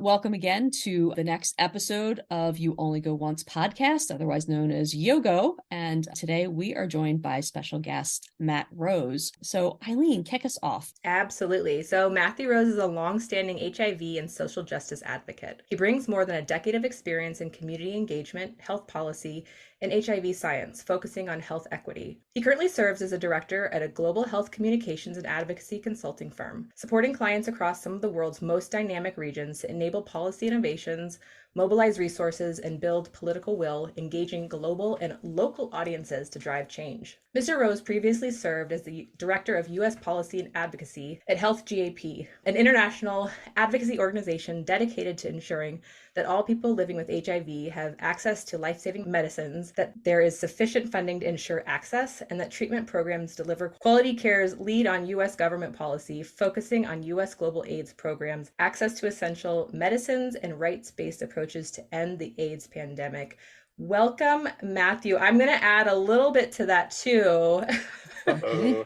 welcome again to the next episode of You Only Go Once podcast, otherwise known as YOGO. And today we are joined by special guest Matt Rose. So Eileen, kick us off. Absolutely. So Matthew Rose is a longstanding HIV and social justice advocate. He brings more than a decade of experience in community engagement, health policy, and HIV science, focusing on health equity. He currently serves as a director at a global health communications and advocacy consulting firm, supporting clients across some of the world's most dynamic regions to enable policy innovations, mobilize resources, and build political will, engaging global and local audiences to drive change. Mr. Rose previously served as the Director of U.S. Policy and Advocacy at Health GAP, an international advocacy organization dedicated to ensuring that all people living with HIV have access to life-saving medicines, that there is sufficient funding to ensure access, and that treatment programs deliver quality care's lead on U.S. government policy, focusing on U.S. global AIDS programs, access to essential medicines, and rights-based approaches to end the AIDS pandemic. Welcome, Matthew. I'm going to add a little bit to that too.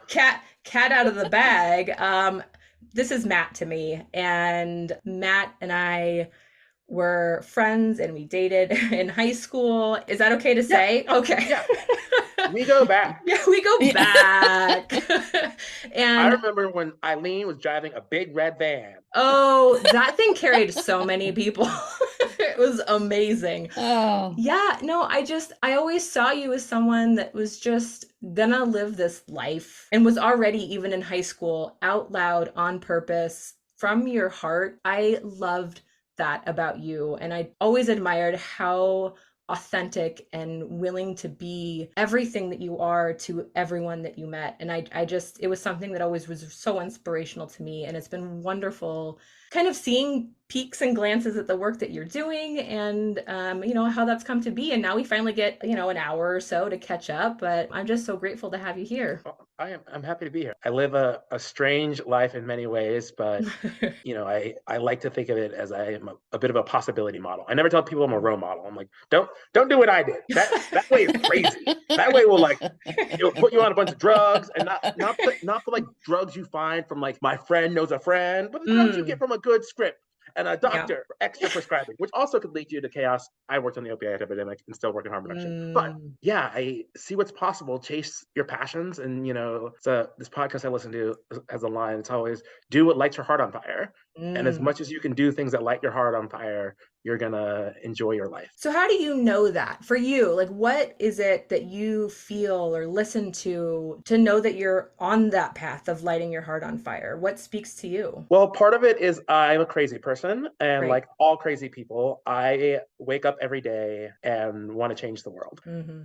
Cat out of the bag. This is Matt to me, and Matt and I were friends and we dated in high school. Is that okay to say? Yeah. Okay. Yeah. We go back. Yeah, we go back. And I remember when Eileen was driving a big red van. Oh, that thing carried so many people. It was amazing. Oh. Yeah, no, I always saw you as someone that was just gonna live this life and was already, even in high school, out loud on purpose from your heart. I loved that about you. And I always admired how authentic and willing to be everything that you are to everyone that you met. And it was something that always was so inspirational to me. And it's been wonderful kind of seeing peeks and glances at the work that you're doing and, how that's come to be. And now we finally get, an hour or so to catch up, but I'm just so grateful to have you here. Well, I'm happy to be here. I live a strange life in many ways, but I like to think of it as I am a bit of a possibility model. I never tell people I'm a role model. I'm like, don't do what I did. That way is crazy. That way will it'll put you on a bunch of drugs, and not for like drugs you find from like my friend knows a friend, but the drugs you get from a good script and a doctor for extra prescribing, which also could lead you to chaos. I worked on the opioid epidemic and still work in harm reduction. But yeah, I see what's possible. Chase your passions. And, this podcast I listen to has a line. It's always do what lights your heart on fire. And as much as you can do things that light your heart on fire, you're going to enjoy your life. So how do you know that for you? Like, what is it that you feel or listen to know that you're on that path of lighting your heart on fire? What speaks to you? Well, part of it is I'm a crazy person, and Right. like all crazy people, I wake up every day and want to change the world.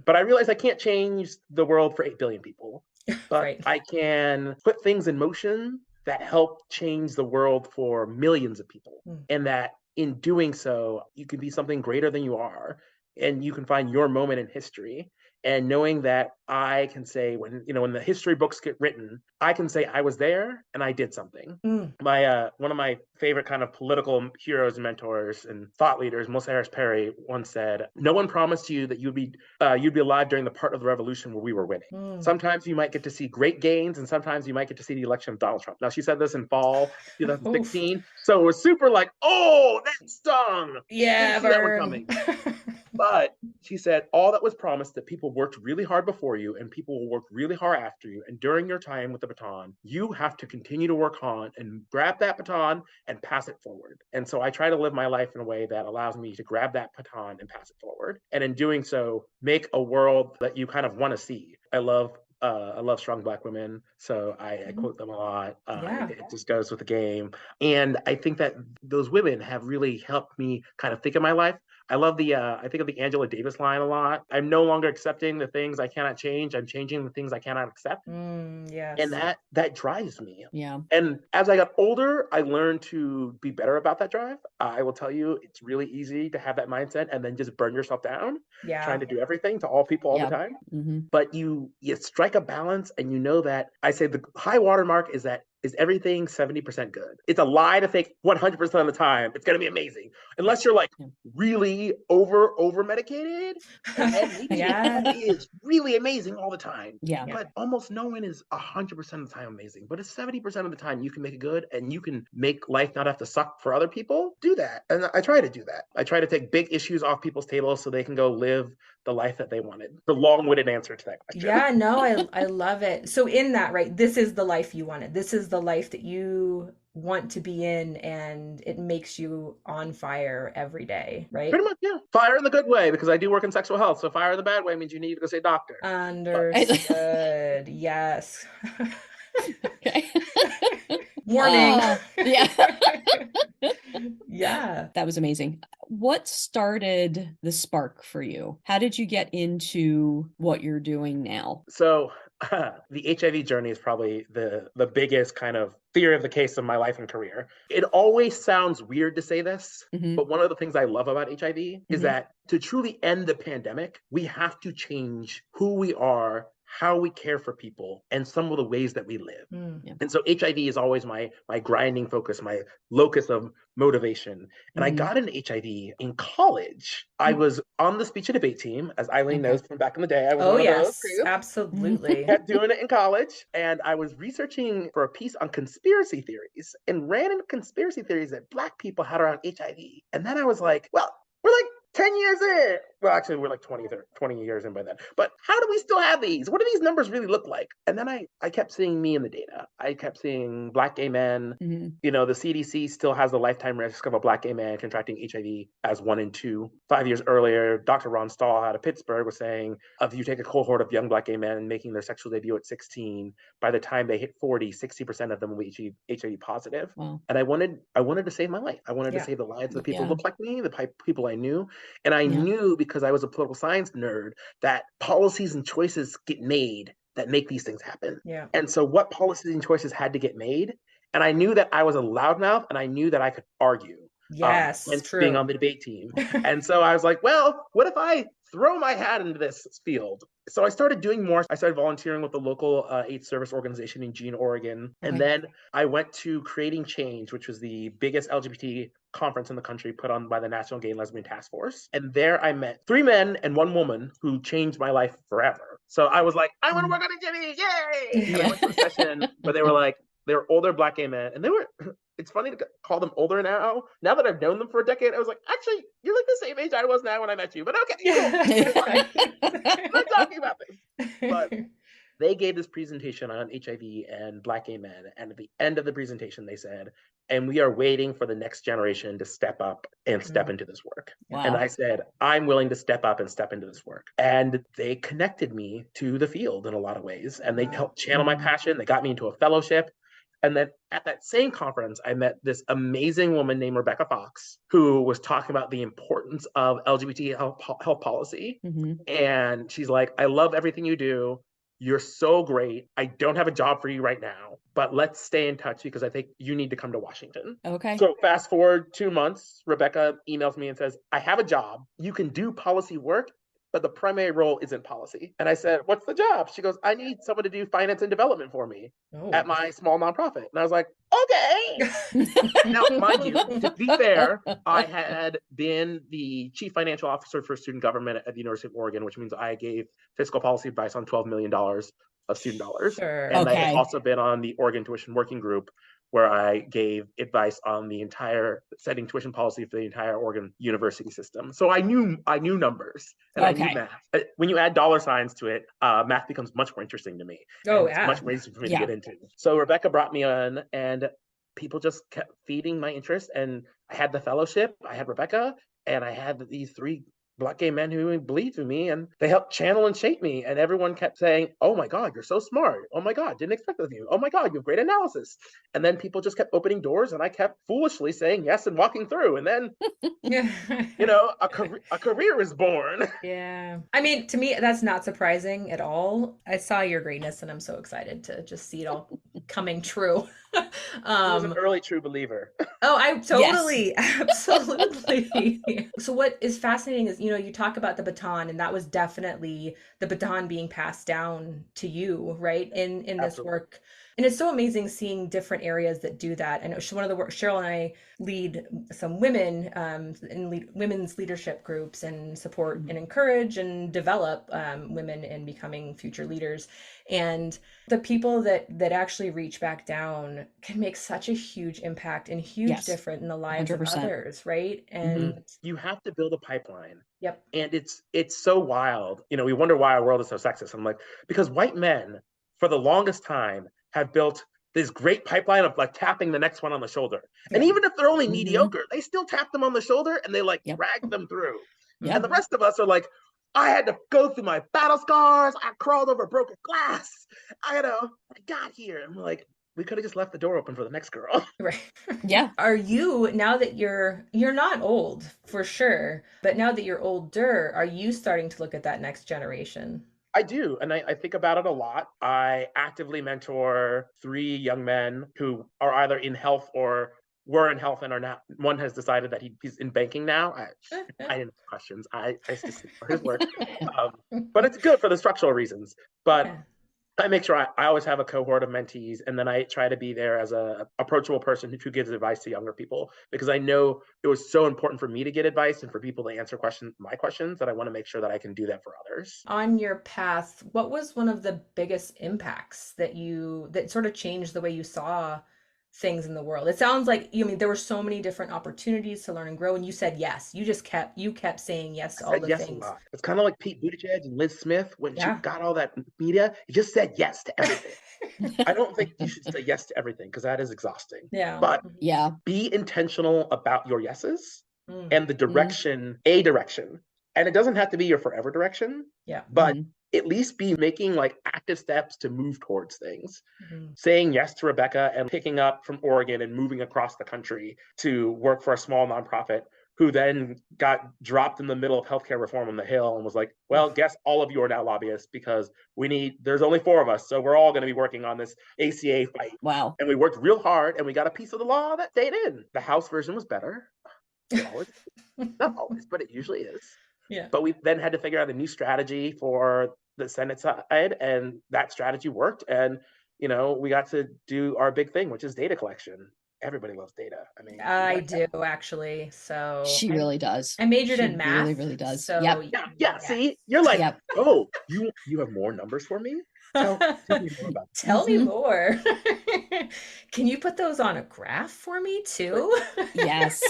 But I realize I can't change the world for 8 billion people, but Right. I can put things in motion that help change the world for millions of people. And that in doing so, you can be something greater than you are, and you can find your moment in history. And knowing that I can say when the history books get written, I can say I was there and I did something. My one of my favorite kind of political heroes and mentors and thought leaders, Melissa Harris Perry, once said, "No one promised you that you'd be alive during the part of the revolution where we were winning. Sometimes you might get to see great gains, and sometimes you might get to see the election of Donald Trump." Now, she said this in fall 2016, so it was super like, "Oh, that stung." Yeah, Didn't see that one coming. But she said, all that was promised, that people worked really hard before you and people will work really hard after you. And during your time with the baton, you have to continue to work on and grab that baton and pass it forward. And so I try to live my life in a way that allows me to grab that baton and pass it forward. And in doing so, make a world that you kind of want to see. I love strong Black women, so I quote them a lot. It just goes with the game. And I think that those women have really helped me kind of think of my life. I love I think of the Angela Davis line a lot. I'm no longer accepting the things I cannot change. I'm changing the things I cannot accept. Yes. And that drives me. Yeah. And as I got older, I learned to be better about that drive. I will tell you, it's really easy to have that mindset and then just burn yourself down, trying to do everything to all people all the time. But you strike a balance, and you know that I say the high water mark is that is everything 70% good. It's a lie to think 100% of the time it's going to be amazing. Unless you're like really over medicated, and then maybe it is really amazing all the time. Yeah. But almost no one is 100% of the time amazing. But it's 70% of the time you can make it good, and you can make life not have to suck for other people. Do that. And I try to do that. I try to take big issues off people's tables so they can go live the life that they wanted. The long-winded answer to that question. Yeah, no, I love it. So in that, right, this is the life you wanted. This is the life that you want to be in, and it makes you on fire every day, right? Pretty much, yeah. Fire in the good way, because I do work in sexual health. So fire in the bad way means you need to go say doctor. Understood. Yes. Okay. Warning. Yeah. Yeah. That was amazing. What started the spark for you? How did you get into what you're doing now? So the HIV journey is probably the biggest kind of theory of the case of my life and career. It always sounds weird to say this, but one of the things I love about HIV is that to truly end the pandemic, we have to change who we are, how we care for people, and some of the ways that we live. And so HIV is always my grinding focus, my locus of motivation. And I got into HIV in college. I was on the speech and debate team, as Eileen knows from back in the day. I was one of those too. Absolutely. Kept doing it in college. And I was researching for a piece on conspiracy theories and ran into conspiracy theories that Black people had around HIV. And then I was like, well, we're like 10 years in. Well, actually, we're like 20 years in by then. But how do we still have these? What do these numbers really look like? And then I kept seeing me in the data. I kept seeing Black gay men. You know, the CDC still has the lifetime risk of a Black gay man contracting HIV as 1 in 2. 5 years earlier, Dr. Ron Stahl out of Pittsburgh was saying, if you take a cohort of young Black gay men making their sexual debut at 16, by the time they hit 40, 60% of them will be HIV positive. Wow. And I wanted to save my life. I wanted to save the lives of people who looked like me, the people I knew. And I knew, because I was a political science nerd, that policies and choices get made that make these things happen. And so what policies and choices had to get made? And I knew that I was a loudmouth, and I knew that I could argue. Yes, true. Being on the debate team. And so I was like, well, what if I throw my hat into this field? So I started doing more. I started volunteering with the local AIDS service organization in Eugene, Oregon. And then I went to Creating Change, which was the biggest LGBT conference in the country put on by the National Gay and Lesbian Task Force. And there I met 3 men and 1 woman who changed my life forever. So I was like, I want to work on HIV, yay! And I went to a session where they were older Black gay men, and they were, it's funny to call them older now. Now that I've known them for a decade, I was like, actually, you're like the same age I was now when I met you, but okay, cool. I'm not talking about this. But they gave this presentation on HIV and Black gay men, and at the end of the presentation, they said, and we are waiting for the next generation to step up and step into this work. Wow. And I said, I'm willing to step up and step into this work. And they connected me to the field in a lot of ways, and they helped channel my passion. They got me into a fellowship. And then at that same conference, I met this amazing woman named Rebecca Fox, who was talking about the importance of LGBT health policy. And she's like, I love everything you do. You're so great. I don't have a job for you right now, but let's stay in touch, because I think you need to come to Washington. Okay. So fast forward 2 months, Rebecca emails me and says, I have a job. You can do policy work, but the primary role isn't policy. And I said, what's the job? She goes, I need someone to do finance and development for me at my small nonprofit. And I was like, okay. Now, mind you, to be fair, I had been the chief financial officer for student government at the University of Oregon, which means I gave fiscal policy advice on $12 million of student dollars. And I had also been on the Oregon Tuition Working Group, where I gave advice on the entire setting tuition policy for the entire Oregon university system. So I knew numbers, and I knew math. When you add dollar signs to it, math becomes much more interesting to me. Much more easy for me to get into. So Rebecca brought me on, and people just kept feeding my interest. And I had the fellowship, I had Rebecca, and I had these 3 Black gay men who believed in me, and they helped channel and shape me. And everyone kept saying, oh my God, you're so smart. Oh my God, didn't expect that of you. Oh my God, you have great analysis. And then people just kept opening doors, and I kept foolishly saying yes and walking through. And then, a career is born. Yeah. I mean, to me, that's not surprising at all. I saw your greatness, and I'm so excited to just see it all coming true. I was an early true believer. Oh, I totally, absolutely. So what is fascinating is, you talk about the baton, and that was definitely the baton being passed down to you, right? In this work. And it's so amazing seeing different areas that do that. And one of the work, Cheryl and I lead some women women's leadership groups and support and encourage and develop women in becoming future leaders. And the people that actually reach back down can make such a huge impact and huge difference in the lives 100%. Of others, right? And you have to build a pipeline. Yep. And it's so wild. We wonder why our world is so sexist. I'm like, because white men for the longest time have built this great pipeline of like tapping the next one on the shoulder. Yeah. And even if they're only mediocre, they still tap them on the shoulder and they like drag them through. Yep. And the rest of us are like, I had to go through my battle scars. I crawled over broken glass. I got here. And we're like, we could have just left the door open for the next girl. Right. Yeah. Are you, now that you're not old for sure, but now that you're older, are you starting to look at that next generation? I do. And I think about it a lot. I actively mentor 3 young men who are either in health or were in health and are now. One has decided that he's in banking now. I didn't have questions. I just for his work. But it's good for the structural reasons. But I make sure I always have a cohort of mentees, and then I try to be there as a approachable person who gives advice to younger people, because I know it was so important for me to get advice and for people to answer my questions, that I want to make sure that I can do that for others. On your path, what was one of the biggest impacts that sort of changed the way you saw things in the world? It sounds like there were so many different opportunities to learn and grow, and you said yes. You kept saying yes to all the things. It's kind of like Pete Buttigieg and Liz Smith when she got all that media. You just said yes to everything. I don't think you should say yes to everything, because that is exhausting. Yeah. But be intentional about your yeses and the direction, a direction. And it doesn't have to be your forever direction. Yeah. But at least be making like active steps to move towards things. Saying yes to Rebecca and picking up from Oregon and moving across the country to work for a small nonprofit, who then got dropped in the middle of healthcare reform on the Hill and was like, well, guess all of you are now lobbyists, because there's only 4 of us. So we're all going to be working on this ACA fight. Wow. And we worked real hard and we got a piece of the law that stayed in. The House version was better. Not always, but it usually is. Yeah. But we then had to figure out a new strategy for the Senate side, and that strategy worked. And, we got to do our big thing, which is data collection. Everybody loves data. I mean, I do actually. So she really does. I majored in math. Really, really does. So yeah. See, you're like, oh, you have more numbers for me? Tell me more about that. Tell me more. Can you put those on a graph for me too? Yes.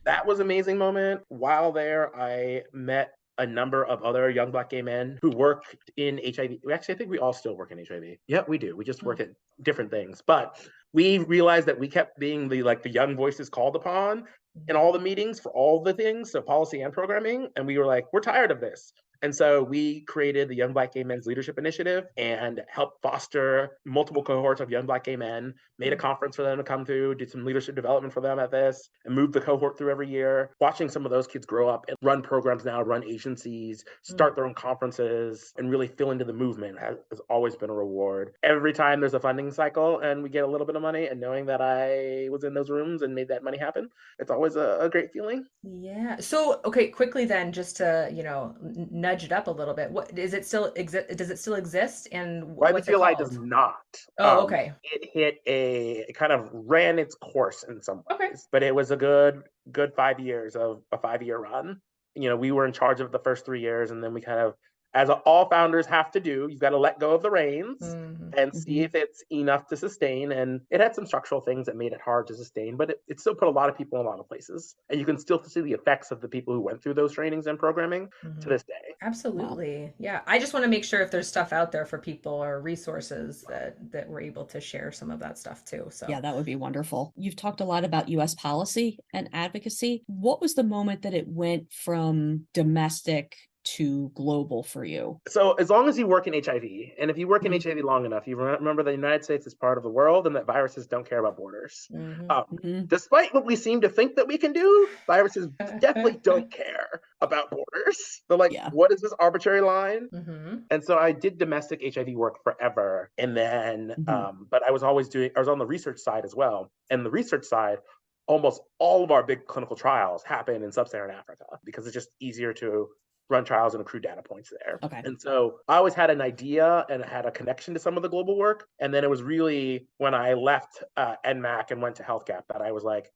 That was an amazing moment. While there, I met a number of other young Black gay men who work in HIV. Actually, I think we all still work in HIV. Yeah, we do. We just work at different things. But we realized that we kept being the young voices called upon in all the meetings for all the things, so policy and programming. And we were like, we're tired of this. And so we created the Young Black Gay Men's Leadership Initiative and helped foster multiple cohorts of young Black gay men, made a conference for them to come through, did some leadership development for them at this, and moved the cohort through every year. Watching some of those kids grow up and run programs now, run agencies, start their own conferences, and really fill into the movement has always been a reward. Every time there's a funding cycle and we get a little bit of money, and knowing that I was in those rooms and made that money happen, it's always a great feeling. Yeah. So, okay, quickly then, just to, nudge it up a little bit. What is it still does it still exist? And Private CLI does not. Oh, okay. It kind of ran its course in some ways, but it was a good 5 years of a 5-year run. We were in charge of the first 3 years, and then we kind of, as all founders have to do, you've got to let go of the reins and see if it's enough to sustain. And it had some structural things that made it hard to sustain, but it still put a lot of people in a lot of places. And you can still see the effects of the people who went through those trainings and programming to this day. Absolutely. Wow. Yeah. I just want to make sure if there's stuff out there for people or resources that we're able to share some of that stuff too. So yeah, that would be wonderful. You've talked a lot about US policy and advocacy. What was the moment that it went from domestic to global for you? So as long as you work in HIV, and if you work in HIV long enough, you remember the United States is part of the world and that viruses don't care about borders. Despite what we seem to think that we can do, viruses definitely don't care about borders. They're like, what is this arbitrary line? And so I did domestic HIV work forever. And then, but I was on the research side as well. And the research side, almost all of our big clinical trials happen in sub-Saharan Africa because it's just easier to run trials and accrue data points there. Okay. And so I always had an idea and had a connection to some of the global work. And then it was really when I left NMAC and went to HealthGap that I was like,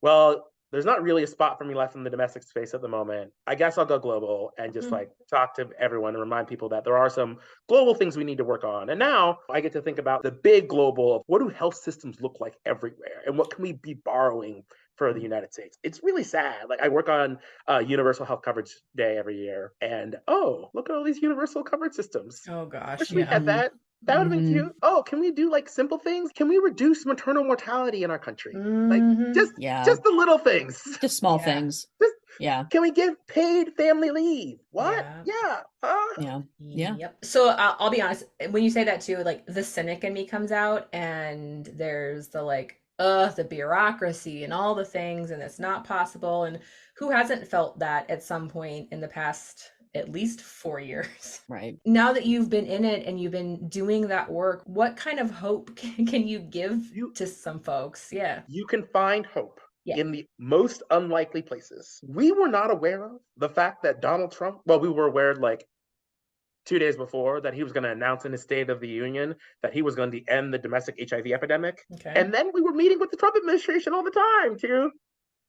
well, there's not really a spot for me left in the domestic space at the moment. I guess I'll go global and just like talk to everyone and remind people that there are some global things we need to work on. And now I get to think about the big global of what do health systems look like everywhere and what can we be borrowing for the United States. It's really sad. Like I work on Universal Health Coverage Day every year, and look at all these universal coverage systems. Oh gosh, Wish we had that. That would have been cute. Oh, can we do like simple things? Can we reduce maternal mortality in our country? Like just the little things. Just small things. Can we give paid family leave? What? Yeah. Yep. So I'll be honest, when you say that too, like the cynic in me comes out, and there's the like, the bureaucracy and all the things, and it's not possible. And who hasn't felt that at some point in the past at least 4 years? Right. Now that you've been in it and you've been doing that work, what kind of hope can you give to some folks? Yeah. You can find hope in the most unlikely places. We were not aware of the fact that Donald Trump, well, we were aware like 2 days before that he was going to announce in his State of the Union that he was going to end the domestic HIV epidemic. Okay. And then we were meeting with the Trump administration all the time to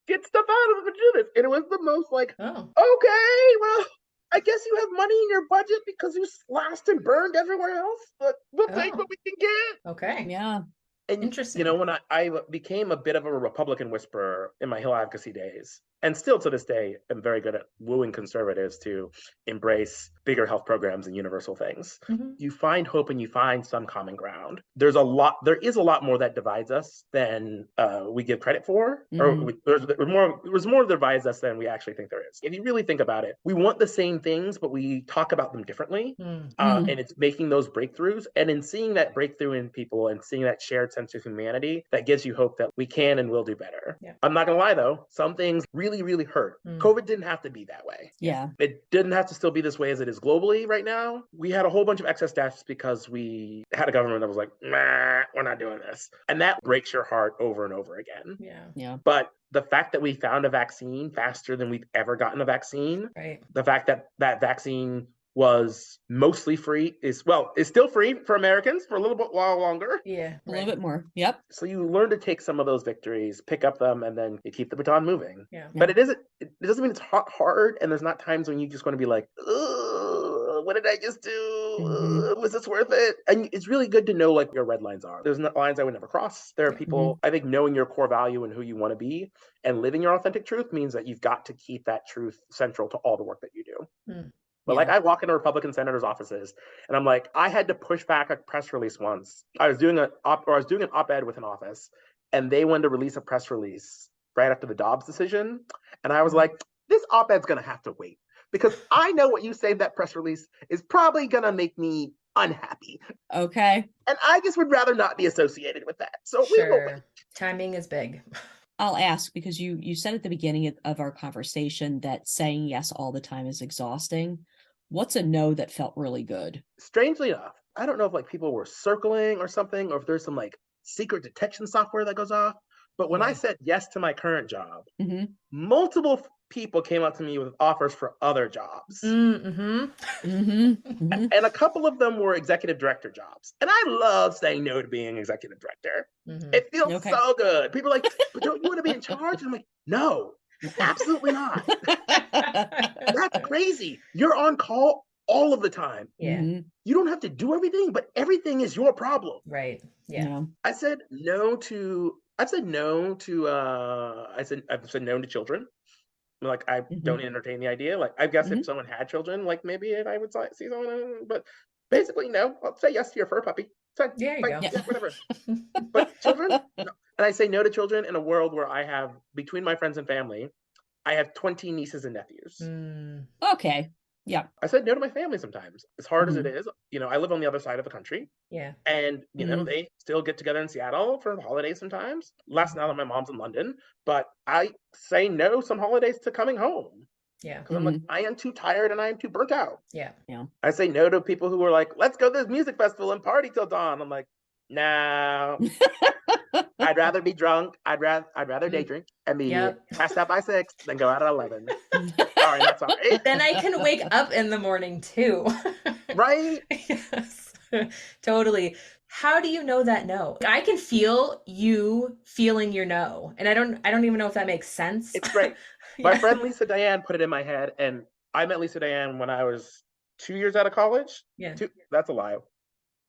get stuff out of them and do this. And it was the most like, okay, well, I guess you have money in your budget because you slashed and burned everywhere else, but we'll take what we can get. Okay. Yeah. And, interesting. When I became a bit of a Republican whisperer in my Hill advocacy days, and still to this day, I'm very good at wooing conservatives to embrace bigger health programs and universal things. You find hope and you find some common ground. There is a lot more that divides us than we give credit for, or there's more that divides us than we actually think there is. If you really think about it, we want the same things, but we talk about them differently. And it's making those breakthroughs. And in seeing that breakthrough in people and seeing that shared sense of humanity, that gives you hope that we can and will do better. Yeah. I'm not going to lie, though. Some things really hurt. COVID didn't have to be that way. Yeah. It didn't have to still be this way as it is globally right now. We had a whole bunch of excess deaths because we had a government that was like, nah, we're not doing this. And that breaks your heart over and over again. Yeah. But the fact that we found a vaccine faster than we've ever gotten a vaccine, the fact that that vaccine was mostly free is still free for Americans for a little bit while longer. A little bit more. Yep. So you learn to take some of those victories, pick up them, and then you keep the baton moving. But it doesn't mean it's hard, and there's not times when you just want to be like, what did I just do? Was this worth it? And it's really good to know like your red lines are. There's lines I would never cross. There are people, I think knowing your core value and who you want to be and living your authentic truth means that you've got to keep that truth central to all the work that you do. But like I walk into Republican senators' offices and I'm like, I had to push back a press release once. I was doing an op-ed with an office, and they wanted to release a press release right after the Dobbs decision. And I was like, this op-ed's going to have to wait because I know what you say that press release is probably going to make me unhappy. Okay. And I just would rather not be associated with that. So we will wait. Timing is big. I'll ask because you said at the beginning of our conversation that saying yes all the time is exhausting. What's a no that felt really good? Strangely enough, I don't know if like people were circling or something, or if there's some like secret detection software that goes off. But when I said yes to my current job, multiple people came up to me with offers for other jobs. And a couple of them were executive director jobs. And I love saying no to being executive director. It feels so good. People are like, but don't you want to be in charge? And I'm like, no, absolutely not. That's crazy. You're on call all of the time. You don't have to do everything, but everything is your problem. Right. I've said no to no to children. Like I don't entertain the idea. Like I guess if someone had children, like maybe I would see someone. But basically, no. I'll say yes to your fur puppy. Fine. There you go. Yeah, whatever. But children, no. And I say no to children in a world where I have, between my friends and family, I have 20 nieces and nephews. Okay. Yeah. I said no to my family sometimes, as hard as it is. I live on the other side of the country. And, they still get together in Seattle for the holidays sometimes. Less now that my mom's in London. But I say no some holidays to coming home. Because I'm like, I am too tired and I am too burnt out. I say no to people who are like, let's go to this music festival and party till dawn. I'm like, no, I'd rather be drunk. I'd rather day drink and be passed out by 6 than go out at 11. Sorry, not sorry. Then I can wake up in the morning too. Right? Yes, totally. How do you know that no? I can feel you feeling your no, and I don't even know if that makes sense. It's great. My friend Lisa Diane put it in my head, and I met Lisa Diane when I was 2 years out of college. Yeah. That's a lie.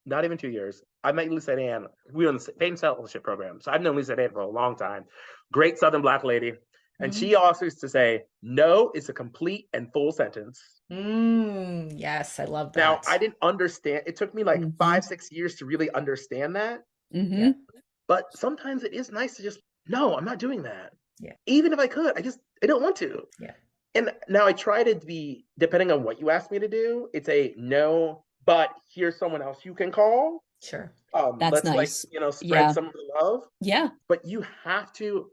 Not even 2 years. I met Lisa Diane. We were in the same fellowship program. So I've known Lisa Diane for a long time. Great Southern Black lady. And she also used to say, no is a complete and full sentence. Yes, I love that. Now, I didn't understand. It took me like 5-6 years to really understand that. But sometimes it is nice to just, no, I'm not doing that. Yeah. Even if I could, I don't want to. Yeah. And now I try to be, depending on what you ask me to do, it's a no, but here's someone else you can call. Sure. That's nice. Like, spread some of the love. Yeah. But you have to,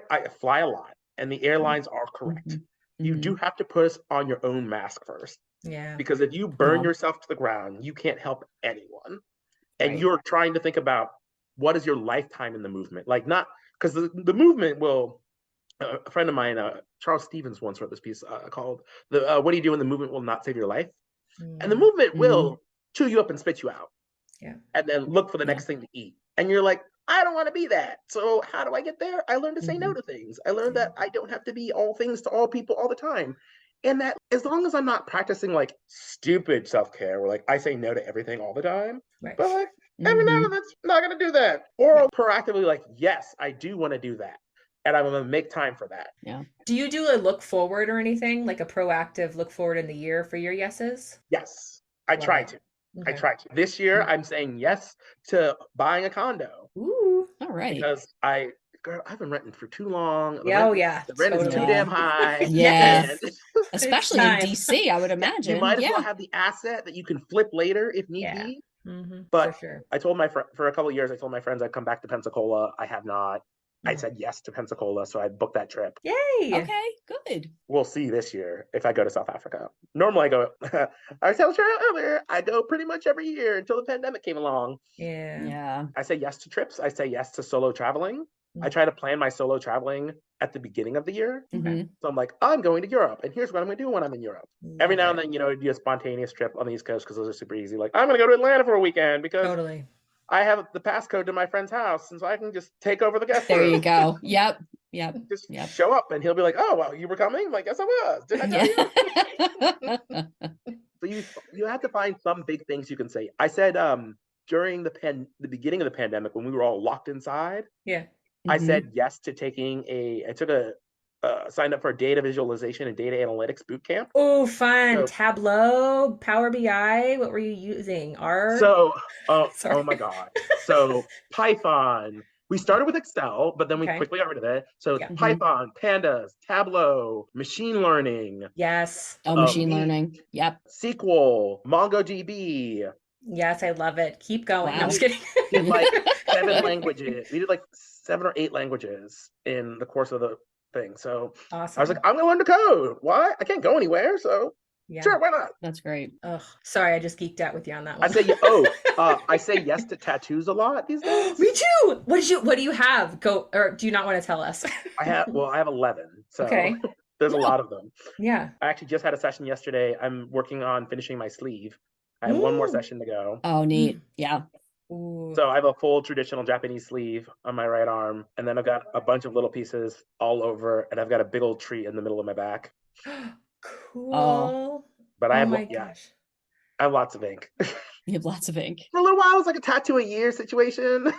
I fly a lot and the airlines are correct. You do have to put us on your own mask first. Yeah. Because if you burn yourself to the ground, you can't help anyone. And Right. you're trying to think about what is your lifetime in the movement? Like not, because the movement will, a friend of mine, Charles Stevens once wrote this piece called What Do You Do When the Movement Will Not Save Your Life? And the movement will chew you up and spit you out. Yeah. And then look for the next thing to eat. And you're like, I don't want to be that. So how do I get there? I learned to say no to things. I learned that I don't have to be all things to all people all the time. And that as long as I'm not practicing like stupid self-care where like I say no to everything all the time, Right. but like every now and then that's not going to do that. Or proactively like, yes, I do want to do that. And I'm going to make time for that. Yeah. Do you do a look forward or anything, like a proactive look forward in the year for your yeses? Yes, I Love try it. to. Okay. I try to. This year, I'm saying yes to buying a condo. Ooh. All right. Because I've been renting for too long. The rent is too totally. damn high. Yeah. And Especially in DC, I would imagine. you might as well have the asset that you can flip later if need be. But for sure. I told for a couple of years, I told my friends I'd come back to Pensacola. I have not. I said yes to Pensacola, so I booked that trip. Yay. Okay, good. We'll see this year if I go to South Africa. Normally I go, I was telling Cheryl earlier, I go pretty much every year until the pandemic came along. Yeah. I say yes to trips. I say yes to solo traveling. I try to plan my solo traveling at the beginning of the year. So I'm like, I'm going to Europe, and here's what I'm going to do when I'm in Europe. Every now and then, do a spontaneous trip on the East Coast because those are super easy. Like, I'm going to go to Atlanta for a weekend because I have the passcode to my friend's house, and so I can just take over the guest room. There you go. Yep. Just show up, and he'll be like, "Oh, well, you were coming?" I'm like, "Yes, I was. Did I tell you?" So you have to find some big things you can say. I said during the beginning of the pandemic when we were all locked inside. Yeah. I said yes to signed up for a data visualization and data analytics boot camp. Oh, fun. So, Tableau, Power BI. What were you using? R? So, oh my God. So Python. We started with Excel, but then we quickly got rid of it. So Python, Pandas, Tableau, machine learning. Yes. Oh, machine learning. Yep. SQL, MongoDB. Yes, I love it. Keep going. Wow. No, I'm just kidding. We did like 7 languages. We did like 7 or 8 languages in the course of the thing. So awesome. I was like, I'm going to learn to code. Why? I can't go anywhere. So sure, why not? That's great. Ugh, sorry, I just geeked out with you on that one. I say yes to tattoos a lot these days. Me too. What do you have? Or do you not want to tell us? I have 11. So there's a lot of them. Yeah. I actually just had a session yesterday. I'm working on finishing my sleeve. I have one more session to go. Oh, neat. Yeah. Ooh. So I have a full traditional Japanese sleeve on my right arm, and then I've got a bunch of little pieces all over, and I've got a big old tree in the middle of my back. Cool. Oh. But I have I have lots of ink. You have lots of ink. For a little while, it was like a tattoo a year situation.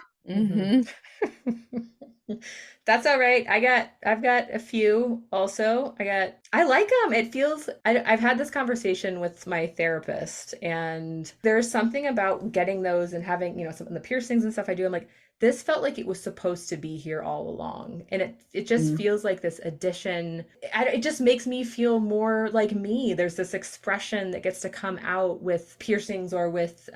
That's all right. I've got a few also. I like them. It feels, I've had this conversation with my therapist, and there's something about getting those and having, some of the piercings and stuff I do. I'm like, this felt like it was supposed to be here all along. And it just feels like this addition. It just makes me feel more like me. There's this expression that gets to come out with piercings or with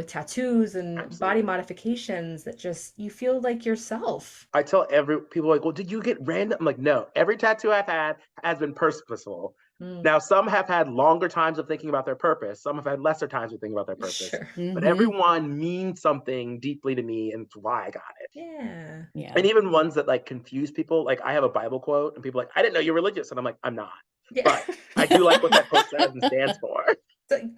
tattoos and body modifications that just, you feel like yourself. I tell people like, well, did you get random? I'm like, no, every tattoo I've had has been purposeful. Now, some have had longer times of thinking about their purpose. Some have had lesser times of thinking about their purpose. Sure. But everyone means something deeply to me, and it's why I got it. Yeah. And even ones that like confuse people. Like I have a Bible quote, and people are like, I didn't know you're religious. And I'm like, I'm not. Yeah. But I do like what that quote says and stands for.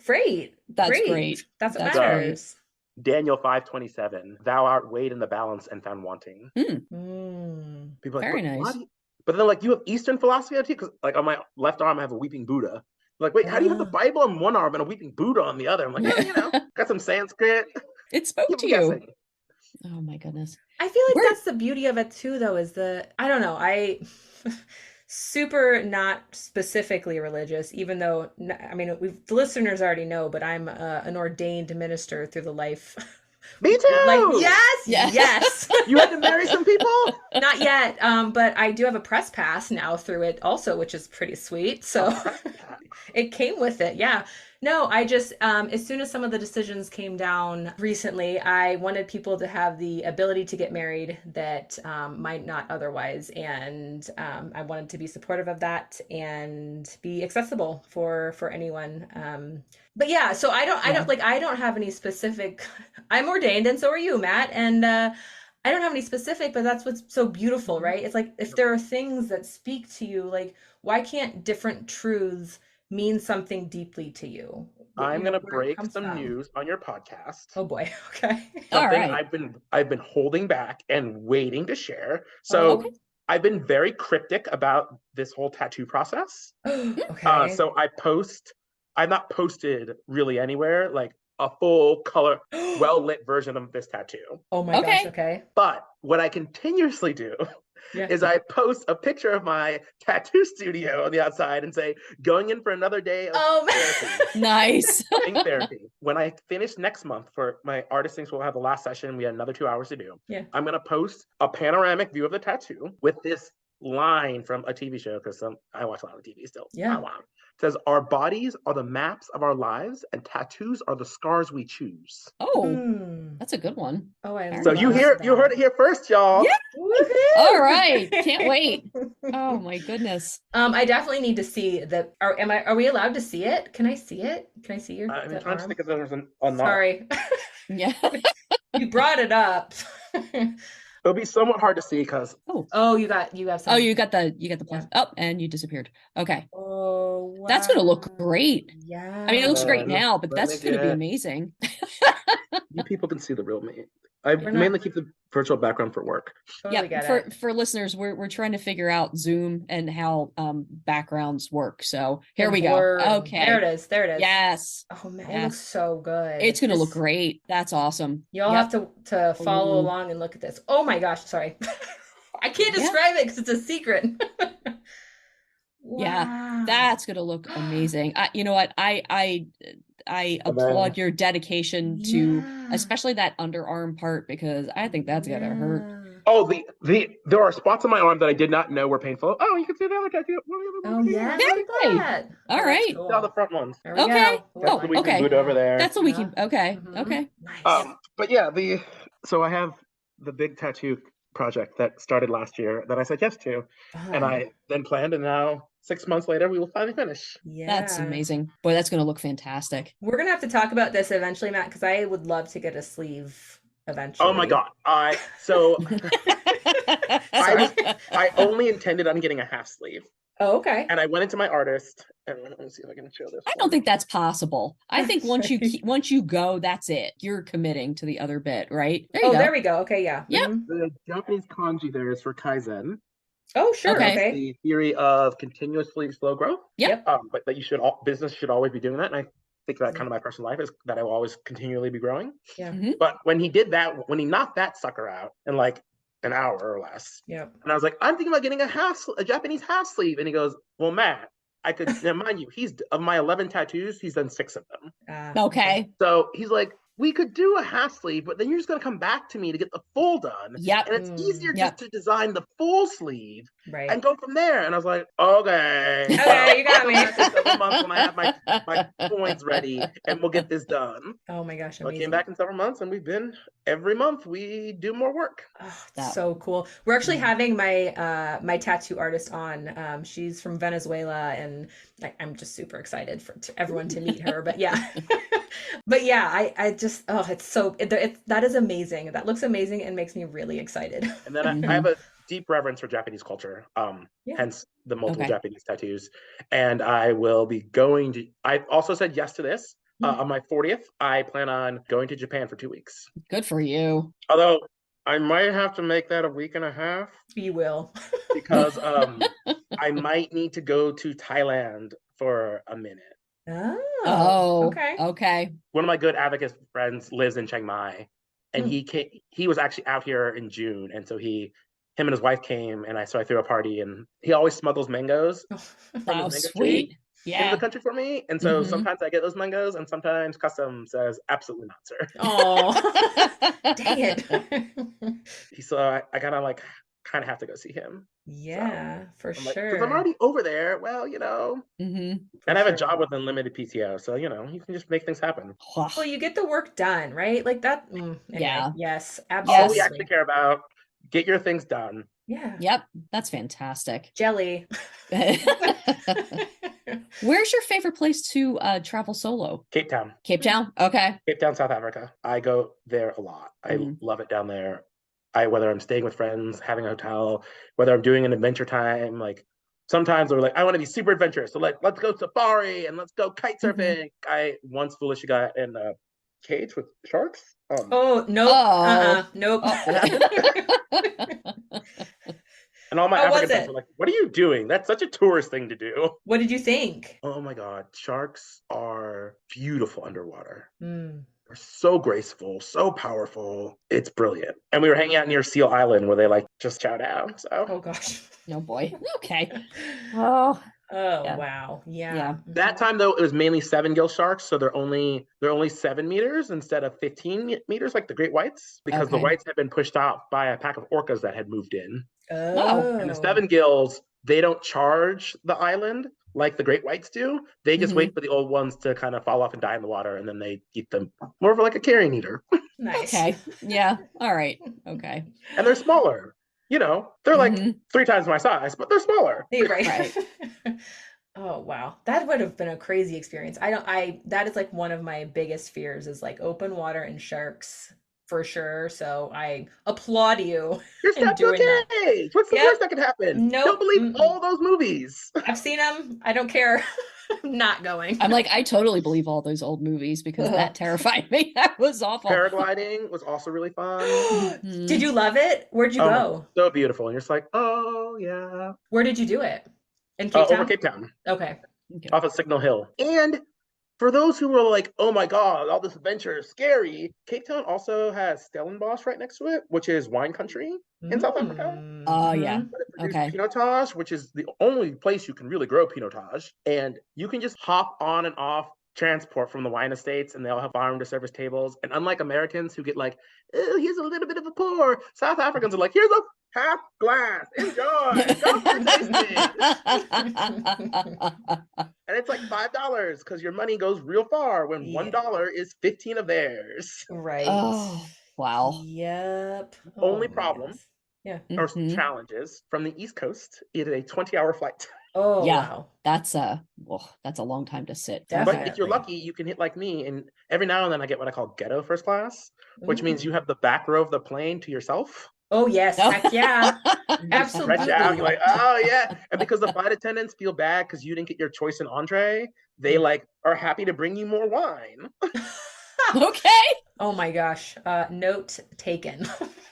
Great. That's great. That's what That's matters. Daniel 5:27, thou art weighed in the balance and found wanting. People are like, Very nice. But then like you have Eastern philosophy too, because like on my left arm I have a weeping Buddha. Like, wait, how do you have the Bible on one arm and a weeping Buddha on the other? I'm like, got some Sanskrit. It spoke to you. Guessing. Oh my goodness. I feel like that's the beauty of it too, though, is I don't know, I super not specifically religious, even though, I mean, the listeners already know, but I'm an ordained minister through the life. Me too. Like, yes. You had to marry some people? Not yet, but I do have a press pass now through it also, which is pretty sweet. So it came with it. Yeah. No, I just, as soon as some of the decisions came down recently, I wanted people to have the ability to get married that might not otherwise. And I wanted to be supportive of that and be accessible for anyone. But yeah, so I don't have any specific, I'm ordained and so are you, Matt. And I don't have any specific, but that's what's so beautiful, right? It's like, if there are things that speak to you, like, why can't different truths mean something deeply to you? I'm going to break some news on your podcast. Oh boy. Okay. All right. I've been holding back and waiting to share. So I've been very cryptic about this whole tattoo process. Okay. So I've not posted really anywhere like a full color, well-lit version of this tattoo. Oh my gosh. Okay. But what I continuously do is I post a picture of my tattoo studio on the outside and say, going in for another day of therapy. Nice. Therapy. When I finish next month for my artistings, we'll have the last session. We had another 2 hours to do. Yeah. I'm going to post a panoramic view of the tattoo with this line from a TV show, because I watch a lot of TV still. Yeah. It says, our bodies are the maps of our lives and tattoos are the scars we choose. Oh, that's a good one. Oh, so you heard it here first, y'all. Yeah. All right. Can't wait. Oh my goodness. I definitely need to see that. Are we allowed to see it? Can I see it? Can I see your I'm trying to think if there's a Sorry. Yeah. You brought it up. It'll be somewhat hard to see because you have some. Oh, you got the plus up and you disappeared. Okay. Oh, wow. That's gonna look great. Yeah. I mean, it looks great now, but that's gonna be amazing. You people can see the real me. I mainly keep the virtual background for work. Totally for listeners, we're trying to figure out Zoom and how backgrounds work. So here we go. Okay. There it is. Yes. Oh man, it looks so good. It's gonna look great. That's awesome. You'll have to follow along and look at this. Oh my gosh, sorry. I can't describe it because it's a secret. Wow. Yeah, that's gonna look amazing. You know what? I applaud your dedication to especially that underarm part, because I think that's gonna hurt. Oh, there are spots on my arm that I did not know were painful. Oh, you can see the other tattoo. Oh yeah, look at that. All right. Cool. All the front ones. Okay. That's the weeping Buddha over there. That's the weekend. Okay. Mm-hmm. Okay. Nice. But yeah, so I have the big tattoo project that started last year that I said yes to, and I then planned, and now 6 months later we will finally finish. Yeah, that's amazing. Boy, that's gonna look fantastic. We're gonna have to talk about this eventually, Matt, because I would love to get a sleeve eventually. Oh my god! I only intended on getting a half sleeve. Oh, okay. And I went into my artist, and let me see if I can show this. I don't think that's possible. I think once you go, that's it. You're committing to the other bit, right? There we go. Okay, yeah. Yep. The Japanese kanji there is for kaizen. Oh, sure. Okay. The theory of continuously slow growth. Yep. But that business should always be doing that, and I think that kind of my personal life is that I will always continually be growing. Yeah. Mm-hmm. But when he did that, when he knocked that sucker out in like an hour or less, and I was like, I'm thinking about getting a Japanese half sleeve, and he goes, well, Matt, I could now mind you, he's of my 11 tattoos, he's done 6 of them. Okay. So he's like, we could do a half sleeve, but then you're just going to come back to me to get the full done. Yep. And it's easier just to design the full sleeve Right. and go from there. And I was like, okay. Okay, you got me. I'll come back in several months when I have my points ready, and we'll get this done. Oh my gosh, So I amazing. came back in several months, and we've been every month we do more work. Oh, so cool. We're actually having my my tattoo artist on. She's from Venezuela, and I'm just super excited for everyone to meet her. But yeah, but yeah, I just it's so that is amazing. That looks amazing and makes me really excited. And then I have a deep reverence for Japanese culture, hence the multiple Japanese tattoos. And I will be going to. I also said yes to this. On my 40th, I plan on going to Japan for 2 weeks. Good for you. Although I might have to make that a week and a half. You will. Because I might need to go to Thailand for a minute. Oh, okay. Okay. One of my good advocate friends lives in Chiang Mai, and he was actually out here in June, and so him and his wife came, and I threw a party, and he always smuggles mangoes from his mango tree into the country for me, and so sometimes I get those mangoes, and sometimes customs says absolutely not, sir. Oh, dang it! So I gotta kind of have to go see him. Yeah, for sure. Because I'm already over there. Well, and I have a job with unlimited PTO, so you can just make things happen. Well, you get the work done, right? Like that. Anyway, Yeah. Yes, absolutely. All we actually care about: get your things done. Yeah. Yep. That's fantastic. Jelly. Where's your favorite place to travel solo? Cape Town. Cape Town? Okay. Cape Town, South Africa. I go there a lot. I love it down there. Whether I'm staying with friends, having a hotel, whether I'm doing an adventure time, sometimes we're like, I want to be super adventurous. So let's go safari and let's go kite surfing. I once foolishly got in a cage with sharks. Oh, nope. Nope. And all my African friends were like, what are you doing? That's such a tourist thing to do. What did you think? Oh my God. Sharks are beautiful underwater. They're so graceful, so powerful. It's brilliant. And we were hanging out near Seal Island where they just chow down. So. Oh gosh. No boy. Okay. Oh. Yeah. Wow. Yeah. That time though, it was mainly 7-gill sharks, so they're only 7 meters instead of 15 meters like the great whites, because the whites had been pushed out by a pack of orcas that had moved in. Oh. And the 7 gills, they don't charge the island like the great whites do. They just wait for the old ones to kind of fall off and die in the water, and then they eat them more of like a carrion eater. Nice. Okay. Yeah. All right. Okay. And they're smaller. They're like 3 times my size, but they're smaller. Right. Oh, wow. That would have been a crazy experience. That is one of my biggest fears is open water and sharks for sure. So I applaud you. You're stepped okay. What's the worst that could happen? Nope. Don't believe all those movies. I've seen them. I don't care. I'm not going. I'm I totally believe all those old movies because that terrified me. That was awful. Paragliding was also really fun. Did you love it? Where'd you go? So beautiful. And you're just like, oh, yeah. Where did you do it? In Cape Town? Over Cape Town. Okay. Off of Signal Hill. And for those who were like, oh my God, all this adventure is scary, Cape Town also has Stellenbosch right next to it, which is wine country in South Africa. Oh, yeah. Okay. Pinotage, which is the only place you can really grow Pinotage. And you can just hop on and off transport from the wine estates, and they all have farm to service tables. And unlike Americans who get oh, here's a little bit of a pour, South Africans are like, here's a half glass, enjoy, go for tasting. And it's $5 because your money goes real far when $1 is 15 of theirs. Right. Oh, wow. Yep. Only problem or challenges from the East Coast, it is a 20-hour flight. Oh, yeah. Wow. That's a long time to sit. Definitely. But if you're lucky, you can hit like me, and every now and then I get what I call ghetto first class, which means you have the back row of the plane to yourself. Oh yes, heck yeah. Absolutely. Stretch out. You're like, oh yeah. And because the flight attendants feel bad because you didn't get your choice in entree, they are happy to bring you more wine. Okay. Oh my gosh. Note taken.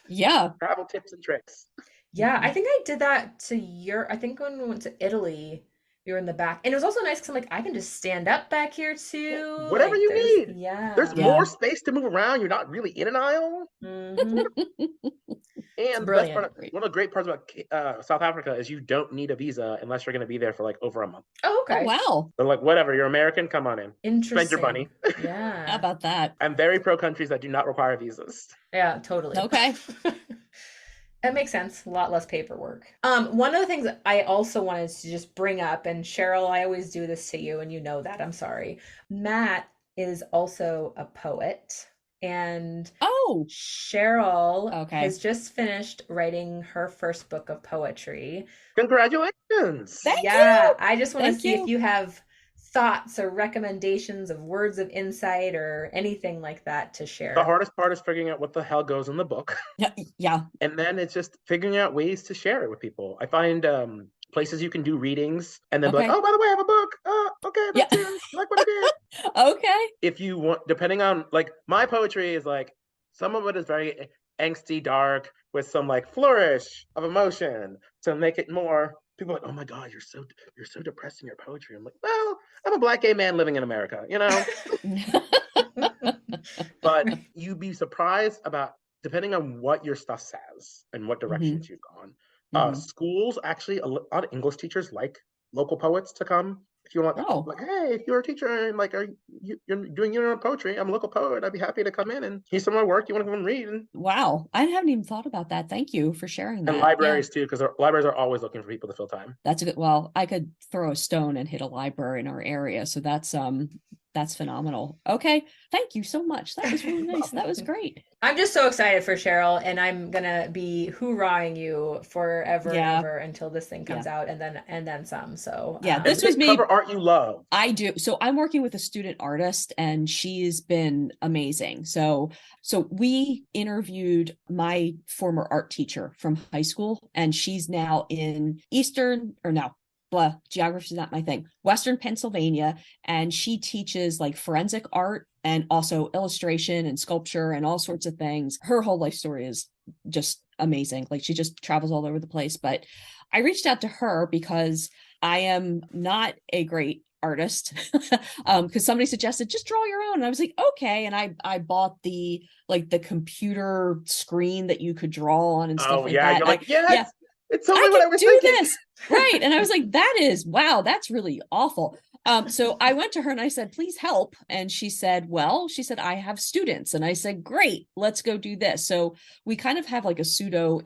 Yeah. Travel tips and tricks. Yeah, I think I did that to Europe. I think when we went to Italy, you were in the back. And it was also nice because I'm I can just stand up back here too. Whatever you need. Yeah. There's more space to move around. You're not really in an aisle. And the best part, one of the great parts about South Africa is you don't need a visa unless you're going to be there for over a month. Oh, okay. Oh, wow. They're whatever, you're American, come on in. Interesting. Spend your money. Yeah. How about that? I'm very pro countries that do not require visas. Yeah, totally. Okay. That makes sense. A lot less paperwork. One of the things I also wanted to just bring up, and Cheryl, I always do this to you, and you know that. I'm sorry. Matt is also a poet, and Oh, Cheryl okay. has just finished writing her first book of poetry. Congratulations. Thank Yeah, you. I just want to Thank see if you. you have thoughts or recommendations of words of insight or anything like that to The share. hardest part is figuring out what the hell goes in the book. Yeah, yeah. And then it's just figuring out ways to share it with people. I find places you can do readings and then be like, Okay. oh, by the way, I have a book. Okay, Yeah. thank you. I like what I did. Okay. If you want, depending on like my poetry is like some of it is very angsty, dark with some like flourish of emotion to make it more. People are like, oh my god, you're so depressed in your poetry. I'm like, well, I'm a Black gay man living in America, you know. But you'd be surprised about depending on what your stuff says and what Hmm. directions you've gone. Hmm. Schools actually a lot of English teachers like local poets to come. If you want, Oh, like, hey, if you're a teacher and like, you're doing your own poetry? I'm a local poet. I'd be happy to come in and here's some of my work. You want to come and read? wow. I haven't even thought about that. Thank you for sharing And that. Yeah. libraries too, because libraries are always looking for people to fill time. That's a good, well, I could throw a stone and hit a library in our area. So that's phenomenal. Okay. Thank you so much. That was really nice. That was great. I'm just so excited for Cheryl, and I'm gonna be hoorahing you forever and Yeah. ever until this thing comes Yeah. out, and then some. So, Yeah. And This was pick cover me. art you love. I do. So I'm working with a student artist and she's been amazing. So we interviewed my former art teacher from high school and she's now in Eastern or no, blah, geography is not my thing. Western Pennsylvania and she teaches like forensic art and also illustration and sculpture and all sorts of things. Her whole life story is just amazing. Like she just travels all over the place, but I reached out to her because I am not a great artist because somebody suggested just draw your own and I was like okay, and I bought the like the computer screen that you could draw on and stuff Oh like yeah, that. you're like, Yeah, yes, it's I totally what can I was do thinking. this, right? And I was like, that is wow, that's really awful. So I went to her and I said, please help. And she said, well, she said, I have students. And I said, great, let's go do this. So we kind of have like a pseudo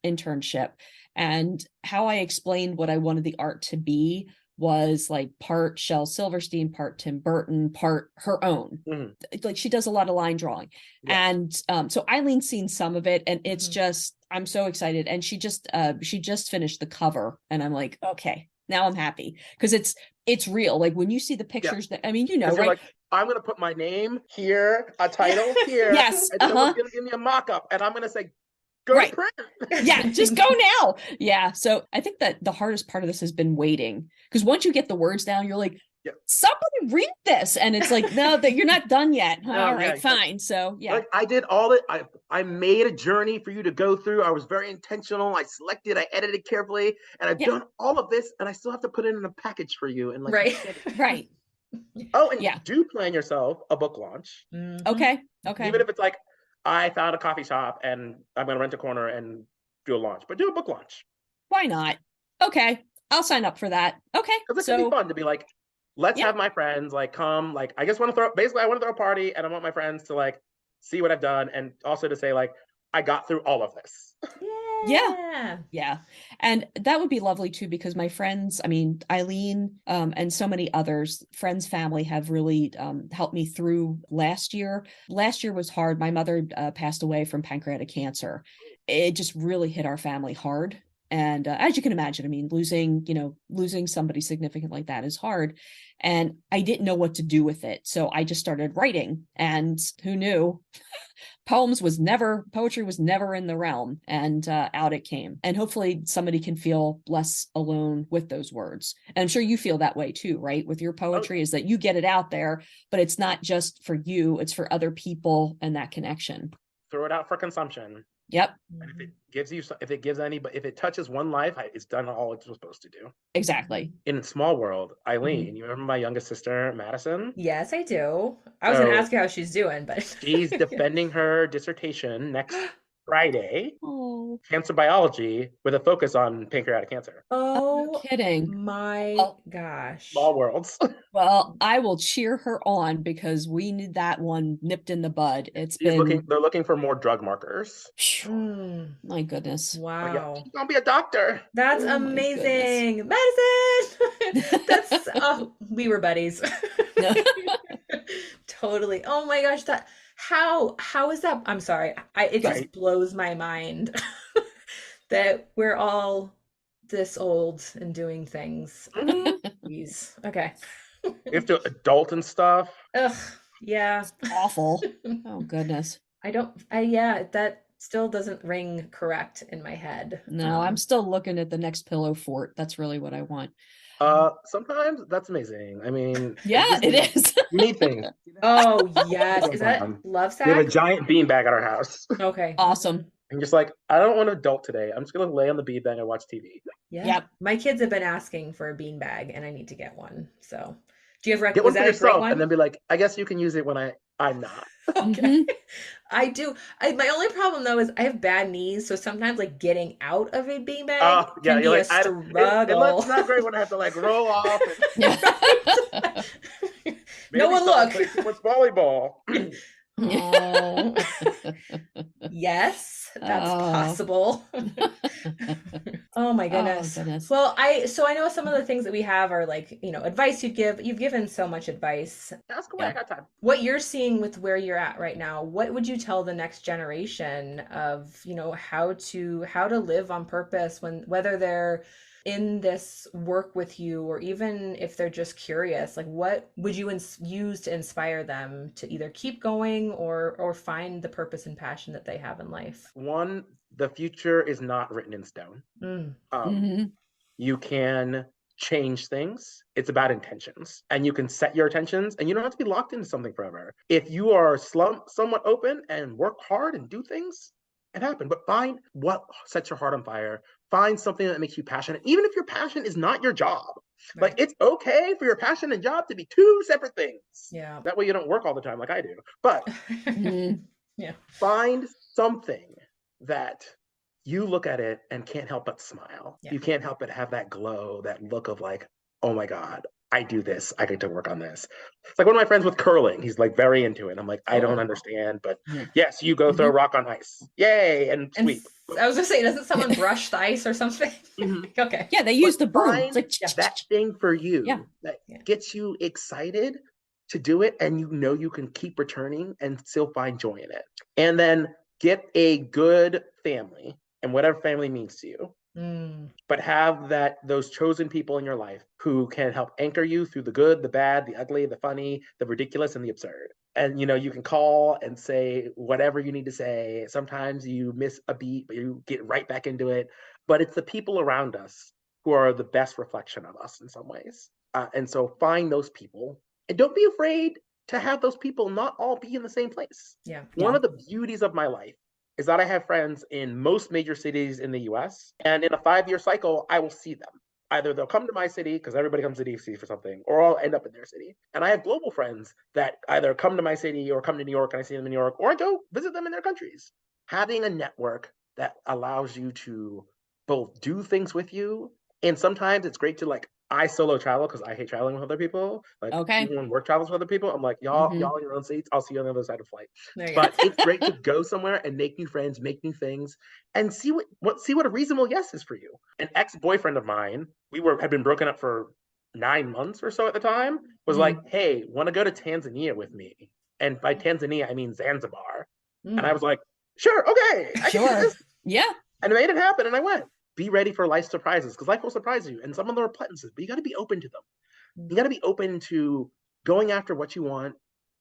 internship. And how I explained what I wanted the art to be was like part Shel Silverstein, part Tim Burton, part her own. Mhm. Like she does a lot of line drawing. Yeah. And so Eileen's seen some of it and it's Mhm. just, I'm so excited. And she just finished the cover and I'm like, okay, now I'm happy because it's real. Like when you see the pictures that I mean, you know, Because you're right? like, I'm gonna put my name here, a title here, Yes. and someone's gonna give me a mock-up, and I'm gonna say, go to Right. print. Yeah, just go now. Yeah. So I think that the hardest part of this has been waiting because once you get the words down, you're like, Yeah. somebody read this. And it's like, no, that you're not done yet. No, All yeah, right, fine. So yeah. like I did all that. I made a journey for you to go through. I was very intentional. I selected, I edited carefully, and I've Yeah. done all of this, and I still have to put it in a package for you. And like, Right. Right. oh, and Yeah. do plan yourself a book launch. Mhm. Okay. Okay. Even if it's like, I found a coffee shop and I'm gonna rent a corner and do a launch, but do a book launch. Why not? Okay. I'll sign up for that. Okay. Because it can be So fun to be like, let's yeah. have my friends like come. Like, I just want to throw. Basically, I want to throw a party, and I want my friends to like see what I've done, and also to say like, I got through all of this. Yeah. Yeah. Yeah. And that would be lovely too, because my friends, I mean, Eileen, and so many others, friends, family have really helped me through last year. Last year was hard. My mother passed away from pancreatic cancer. It just really hit our family hard. And as you can imagine, I mean, losing somebody significant like that is hard. And I didn't know what to do with it. So I just started writing. And who knew? Poetry was never in the realm, and out it came. And hopefully somebody can feel less alone with those words. And I'm sure you feel that way too, right? With your poetry, is that you get it out there, but it's not just for you, it's for other people and that connection. Throw it out for consumption. Yep. And if it touches one life, it's done all it's supposed to do. Exactly. In Small World, Eileen, you remember my youngest sister, Madison? Yes, I do. I was going to ask you how she's doing, but she's defending her dissertation next Friday. Oh. cancer biology with a focus on pancreatic cancer. Oh, no Oh kidding. my Well, gosh. Small worlds. well, I will cheer her on because we need that one nipped in the bud. It's been, They're looking for more drug markers. Mm, my goodness. Like, yeah, wow. she's gonna be a doctor. That's Oh my goodness. amazing. Medicine. That's oh, we were buddies. Totally. Oh my gosh, that how is that? I'm sorry. It Right. just blows my mind that we're all this old and doing things. Mhm. Jeez. Okay. You have to adult and stuff. Ugh, yeah. Awful. Oh goodness. Yeah, that still doesn't ring correct in my head. No, I'm still looking at the next pillow fort. That's really what I want. Sometimes that's amazing. I mean, Yeah, it is. you need things. Oh, yes. Is that We love have a sack? giant beanbag at our house. Okay. Awesome. I'm just like, I don't want to adult today. I'm just gonna lay on the beanbag and watch TV. Yeah. Yep. My kids have been asking for a beanbag and I need to get one. So, do you have Get was one for that a great yourself, one? and then be like, I guess you can use it when I'm not. Okay. Mhm. I do. My only problem though is I have bad knees, so sometimes like getting out of a beanbag Yeah, can be you're a like, struggle. it's not great when I have to like roll off. And Yeah. No one someone look. plays too much volleyball. Oh. Yes, that's Oh. possible. Oh my Oh goodness. goodness. Well, I know some of the things that we have are like, advice you'd give. You've given so much advice. Ask away. I got time. What you're seeing with where you're at right now, what would you tell the next generation of, how to live on purpose whether they're in this work with you or even if they're just curious, like what would you use to inspire them to either keep going or find the purpose and passion that they have in life? One, the future is not written in stone. Mm. Mhm. You can change things. It's about intentions, and you can set your intentions, and you don't have to be locked into something forever. If you are somewhat open and work hard and do things, it happen. But find what sets your heart on fire. Find something that makes you passionate, even if your passion is not your job. Right. Like, it's okay for your passion and job to be two separate things. Yeah. That way you don't work all the time like I do. But Mhm. Yeah. find something that you look at it and can't help but smile. Yeah. You can't help but have that glow, that look of like, oh my God, I do this. I get to work on this. It's like one of my friends with curling. He's like very into it. I'm like, I don't Oh. understand, but Yeah. yes, you go throw a rock on ice. Yay, and And sweep. I was gonna say, doesn't someone brush the ice or something? Mhm. Okay. Yeah, they use But the broom. find It's like that thing for you Yeah. that Yeah. gets you excited to do it, and you can keep returning and still find joy in it. And then get a good family, and whatever family means to you. Mm. But have those chosen people in your life who can help anchor you through the good, the bad, the ugly, the funny, the ridiculous, and the absurd. And you can call and say whatever you need to say. Sometimes you miss a beat, but you get right back into it. But it's the people around us who are the best reflection of us in some ways. And so find those people, and don't be afraid to have those people not all be in the same place. Yeah. One of the beauties of my life is that I have friends in most major cities in the US, and in a 5-year cycle, I will see them. Either they'll come to my city because everybody comes to DC for something, or I'll end up in their city. And I have global friends that either come to my city or come to New York and I see them in New York, or I go visit them in their countries. Having a network that allows you to both do things with you, and sometimes it's great to like, I solo travel because I hate traveling with other people. Like, Okay. even when work travels with other people, I'm like, y'all in your own seats. I'll see you on the other side of the flight. There you But it's great to go somewhere and make new friends, make new things, and see what a reasonable yes is for you. An ex-boyfriend of mine, had been broken up for 9 months or so at the time, was like, hey, want to go to Tanzania with me? And by Tanzania, I mean Zanzibar. And I was like, sure, okay, I can do Sure. this. Yeah. And I made it happen, and I went. Be ready for life surprises, because life will surprise you. And some of them are pleasant, but you got to be open to them. You got to be open to going after what you want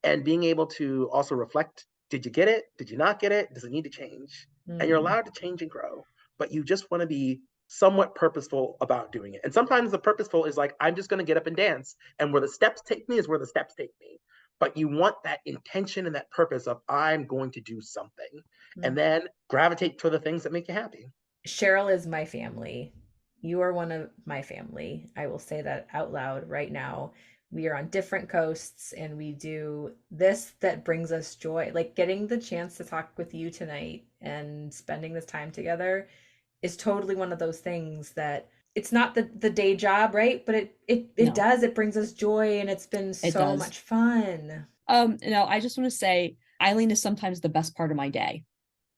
and being able to also reflect. Did you get it? Did you not get it? Does it need to change? And you're allowed to change and grow, but you just want to be somewhat purposeful about doing it. And sometimes the purposeful is like, I'm just going to get up and dance, and where the steps take me is where the steps take me. But you want that intention and that purpose of, I'm going to do something, and then gravitate to the things that make you happy. Cheryl is my family. You are one of my family. I will say that out loud right now. We are on different coasts and we do this that brings us joy. Like getting the chance to talk with you tonight and spending this time together is totally one of those things that it's not the day job, right? But it does, it brings us joy, and it's been so much fun. I just want to say Eileen is sometimes the best part of my day,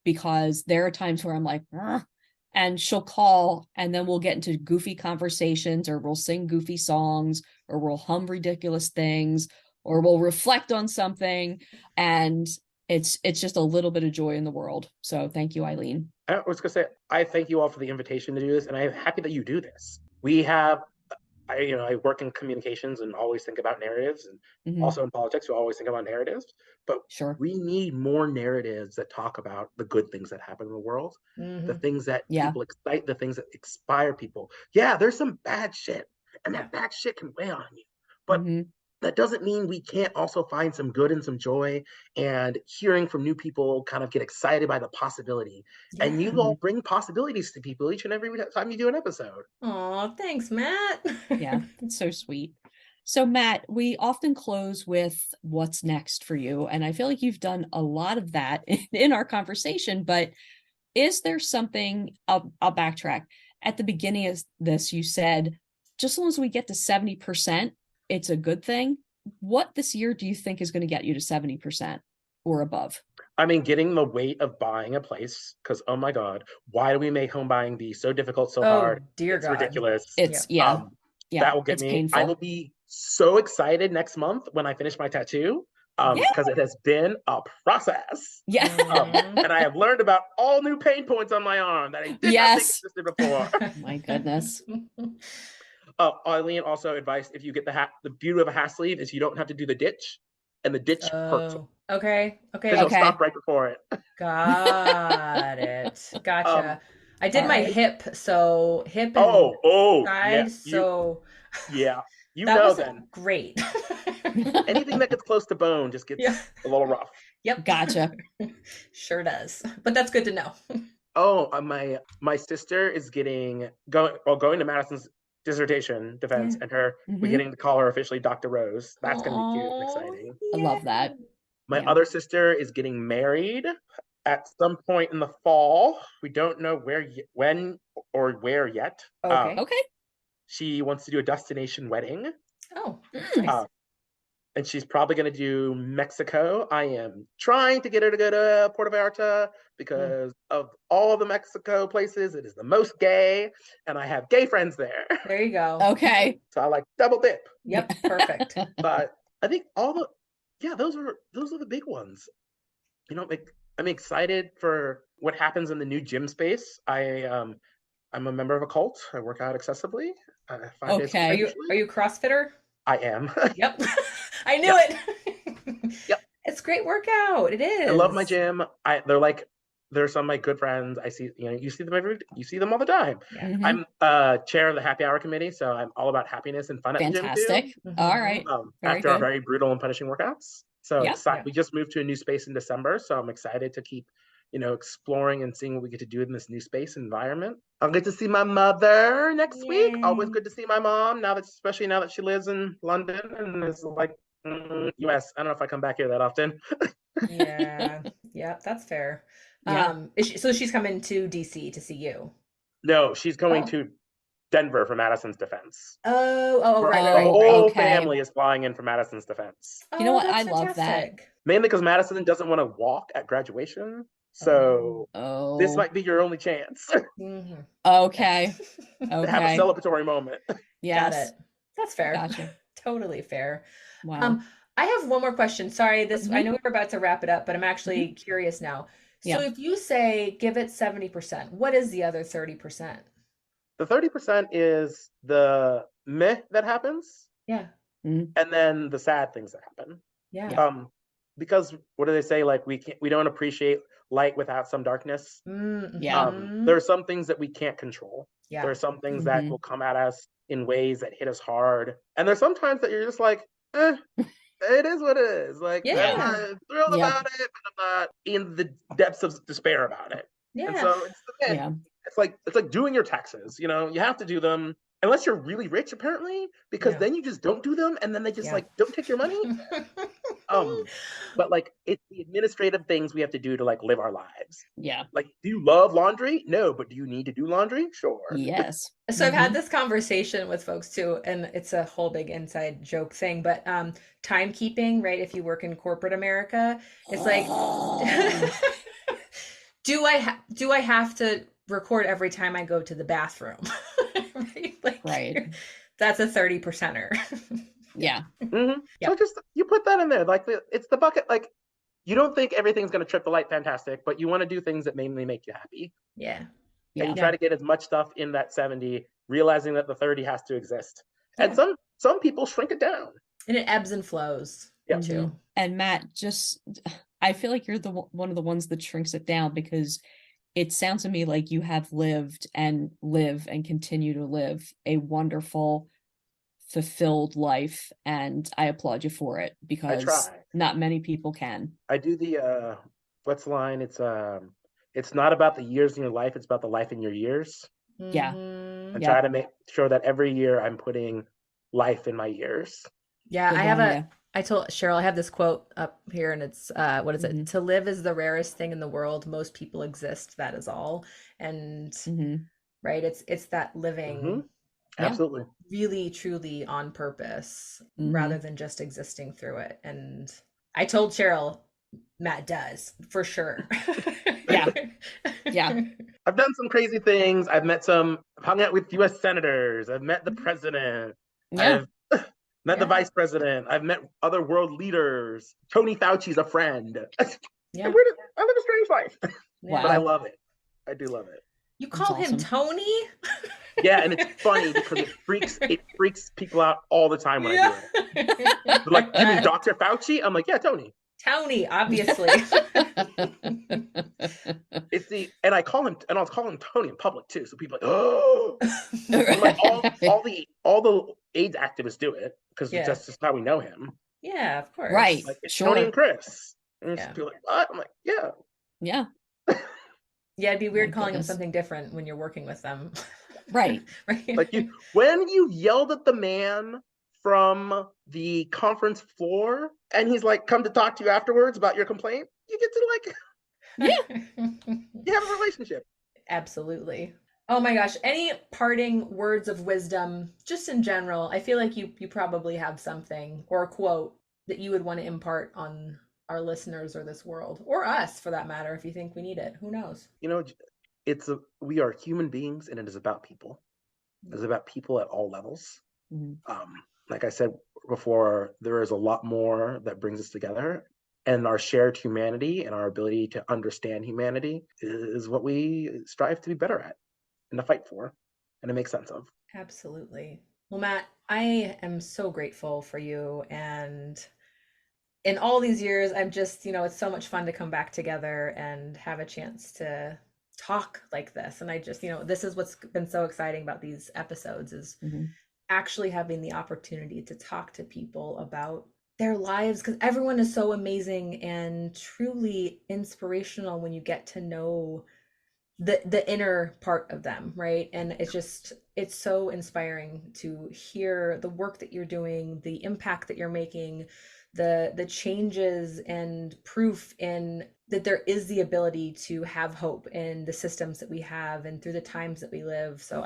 because there are times where I'm like, and she'll call, and then we'll get into goofy conversations, or we'll sing goofy songs, or we'll hum ridiculous things, or we'll reflect on something, and it's just a little bit of joy in the world. So thank you, Eileen. I was gonna say, I thank you all for the invitation to do this, and I'm happy that you do this. I work in communications and always think about narratives, and also in politics, we always think about narratives. But we need more narratives that talk about the good things that happen in the world, the things that people excite, the things that inspire people. Yeah, there's some bad shit, and that bad shit can weigh on you. But that doesn't mean we can't also find some good and some joy, and hearing from new people kind of get excited by the possibility. And you all bring possibilities to people each and every time you do an episode. Oh, thanks, Matt. Yeah, it's so sweet. So Matt, we often close with what's next for you. And I feel like you've done a lot of that in our conversation, but is there something, I'll backtrack. At the beginning of this, you said, just as long as we get to 70%, it's a good thing. What this year do you think is going to get you to 70% or above? I mean, getting the weight of buying a place, because oh my God, why do we make home buying be so difficult, so hard? Dear it's God. Ridiculous. It's that will get me. Painful. I will be so excited next month when I finish my tattoo, because it has been a process. Yeah. And I have learned about all new pain points on my arm that I did not think existed before. My goodness. Eileen, also advice, if you get the beauty of a half sleeve is you don't have to do the ditch, and the ditch hurts. Okay. It'll stop right before it. Got it. Gotcha. I did my hip, so hip and side, you that know was then. Great. Anything that gets close to bone just gets a little rough. Yep. Gotcha. Sure does. But that's good to know. My sister is going to Madison's dissertation defense, and we're getting to call her officially Dr. Rose. That's going to be cute and exciting. I love that. My other sister is getting married at some point in the fall. We don't know when or where yet. Okay. She wants to do a destination wedding. Oh, nice. And she's probably going to do Mexico. I am trying to get her to go to Puerto Vallarta because of all the Mexico places, it is the most gay, and I have gay friends there. There you go. Okay. So I like double dip. Yep, perfect. But I think those are the big ones. I'm excited for what happens in the new gym space. I'm a member of a cult. I work out excessively. 5 days a week. Are you a CrossFitter? I am. Yep. I knew it. Yep. It's a great workout. It is. I love my gym. They're some of my good friends. I see, you see them all the time. Yeah. I'm chair of the happy hour committee, so I'm all about happiness and fun at the gym too. Fantastic. All right. After our very brutal and punishing workouts. So we just moved to a new space in December, so I'm excited to keep exploring and seeing what we get to do in this new space environment. I'll get to see my mother next week. Always good to see my mom, especially now that she lives in London and is like US. I don't know if I come back here that often. Yeah, that's fair. So she's coming to DC to see you? No, she's going to Denver for Madison's defense. Right. The whole family is flying in for Madison's defense. You know what? I love that. Mainly because Madison doesn't want to walk at graduation. So this might be your only chance. Okay. To have a celebratory moment. Yes. Got it. That's fair. Gotcha. Totally fair. Wow. I have one more question. Sorry, I know we're about to wrap it up, but I'm actually curious now. So if you say give it 70%, what is the other 30%? The 30% is the meh that happens. Yeah. And then the sad things that happen. Yeah. Because what do they say? Like we don't appreciate light without some darkness. There are some things that we can't control. Yeah. There are some things that will come at us in ways that hit us hard. And there's sometimes that you're just like, it is what it is. Like, I'm not thrilled about it, but I'm not in the depths of despair about it. Yeah. And so it's like doing your taxes. You have to do them unless you're really rich, apparently, because then you just don't do them, and then they just don't take your money. But like it's the administrative things we have to do to like live our lives. Yeah. Like, do you love laundry? No, but do you need to do laundry? Sure. Yes. So I've had this conversation with folks too, and it's a whole big inside joke thing, but timekeeping, right? If you work in corporate America, it's like do I have to record every time I go to the bathroom? Right? Like, right. That's a 30%er. Yeah. Mm-hmm. Yep. So just you put that in there. Like it's the bucket. Like you don't think everything's going to trip the light fantastic, but you want to do things that mainly make you happy. Yeah. And you try to get as much stuff in that 70, realizing that the 30 has to exist. Yeah. And some people shrink it down. And it ebbs and flows too. And Matt, I feel like you're one of the ones that shrinks it down, because it sounds to me like you have lived and live and continue to live a wonderful, fulfilled life, and I applaud you for it, because not many people can. I do the what's the line? It's not about the years in your life, it's about the life in your years. Yeah. And try to make sure that every year I'm putting life in my years. Yeah, I told Cheryl, I have this quote up here, and it's what is it? To live is the rarest thing in the world. Most people exist. That is all. And right, it's that living. Absolutely. Really, truly on purpose, rather than just existing through it. And I told Cheryl, Matt does for sure. Yeah. I've done some crazy things. I've hung out with U.S. senators. I've met the president. Yeah. I've met the vice president. I've met other world leaders. Tony Fauci's a friend. I live a strange life. Wow. But I love it. I do love it. You call him Tony? Yeah, and it's funny because it freaks people out all the time when I do it. They're like, you mean Dr. Fauci? I'm like, yeah, Tony. Tony, obviously. And I'll call him Tony in public too. So people are like, oh, like all the AIDS activists do it because that's just how we know him. Yeah, of course. Right. Like, it's Tony and Chris. And people are like, what? I'm like, yeah. Yeah. Yeah, it'd be weird calling him something different when you're working with them. Right. Right. Like when you yelled at the man from the conference floor and he's like, come to talk to you afterwards about your complaint, you get to you have a relationship. Absolutely. Oh my gosh. Any parting words of wisdom, just in general? I feel like you probably have something or a quote that you would want to impart on our listeners or this world, or us for that matter, if you think we need it. Who knows? We are human beings, and it is about people. It's about people at all levels. Like I said before, there is a lot more that brings us together, and our shared humanity and our ability to understand humanity is what we strive to be better at and to fight for and to make sense of. Absolutely. Well, Matt, I am so grateful for you, and in all these years, I'm just, it's so much fun to come back together and have a chance to talk like this. And I just, this is what's been so exciting about these episodes is actually having the opportunity to talk to people about their lives, because everyone is so amazing and truly inspirational when you get to know the inner part of them, right? And it's so inspiring to hear the work that you're doing, the impact that you're making, the changes and proof in that there is the ability to have hope in the systems that we have and through the times that we live. So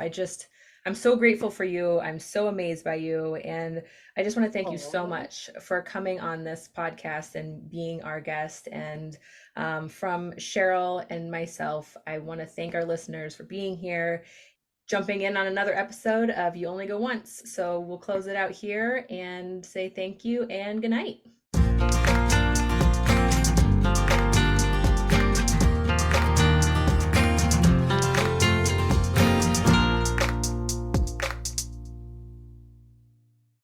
I'm so grateful for you. I'm so amazed by you. And I just want to thank you so much for coming on this podcast and being our guest. And from Cheryl and myself, I want to thank our listeners for being here, jumping in on another episode of You Only Go Once. So we'll close it out here and say thank you and good night.